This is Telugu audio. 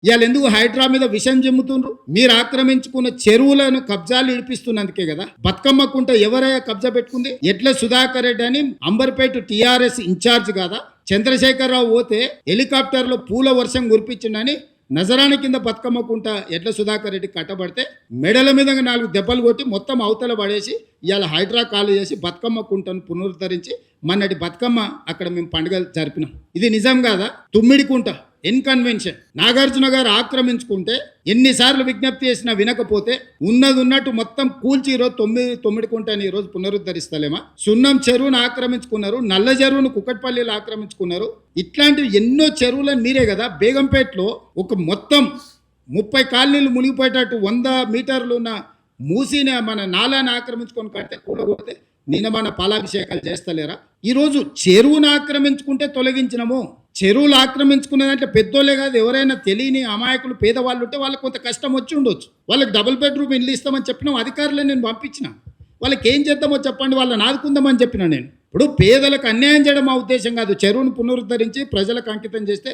ఇవాళ ఎందుకు హైడ్రా మీద విషం చెమ్ముతుండ్రు? మీరు ఆక్రమించుకున్న చెరువులను కబ్జాలు ఇడిపిస్తున్నందుకే కదా. బతుకమ్మ కుంట ఎవరైనా కబ్జా పెట్టుకుంది? ఎట్ల సుధాకర్ రెడ్డి అని అంబర్పేట టీఆర్ఎస్ ఇన్ఛార్జ్ కాదా? చంద్రశేఖరరావు పోతే హెలికాప్టర్లో పూల వర్షం కురిపించిండని నజరాని కింద బతుకమ్మ కుంట ఎట్ల సుధాకర్ రెడ్డి కట్టబడితే మెడల మీద 4 దెబ్బలు కొట్టి మొత్తం అవతల పడేసి ఇవాళ హైడ్రా కాలు చేసి బతుకమ్మ కుంటను పునరుద్ధరించి మొన్నటి బతుకమ్మ అక్కడ మేము పండుగలు జరిపినాం. ఇది నిజం కాదా? తుమ్మిడి కుంట ఇన్కన్వెన్షన్ నాగార్జున గారు ఆక్రమించుకుంటే ఎన్నిసార్లు విజ్ఞప్తి చేసినా వినకపోతే ఉన్నది ఉన్నట్టు మొత్తం కూల్చి ఈరోజు తొమ్మిడి కుంటని ఈరోజు పునరుద్ధరిస్తలేమా? సున్నం చెరువును ఆక్రమించుకున్నారు, నల్ల చెరువును కుక్కట్పల్లిలో ఆక్రమించుకున్నారు. ఇట్లాంటివి ఎన్నో చెరువులను మీరే కదా. బేగంపేటలో ఒక మొత్తం 30 కాలనీలు మునిగిపోయేటట్టు 100 మీటర్లు ఉన్న మూసిని మన నాలాన్ని ఆక్రమించుకొని కడితే కూడగొడితే నిన్న మన పాలాభిషేకాలు చేస్తలేరా? ఈరోజు చెరువును ఆక్రమించుకుంటే తొలగించినము. చెరువులు ఆక్రమించుకునే దాంట్లో పెద్దోళ్ళే కాదు, ఎవరైనా తెలియని అమాయకులు పేదవాళ్ళు ఉంటే వాళ్ళకి కొంత కష్టం వచ్చి ఉండొచ్చు. వాళ్ళకి డబుల్ బెడ్రూమ్ ఇల్లు ఇస్తామని చెప్పినాం, అధికారులను నేను పంపించిన. వాళ్ళకి ఏం చేద్దామో చెప్పండి, వాళ్ళని ఆదుకుందామని చెప్పిన నేను. ఇప్పుడు పేదలకు అన్యాయం చేయడం మా ఉద్దేశం కాదు. చెరువును పునరుద్ధరించి ప్రజలకు అంకితం చేస్తే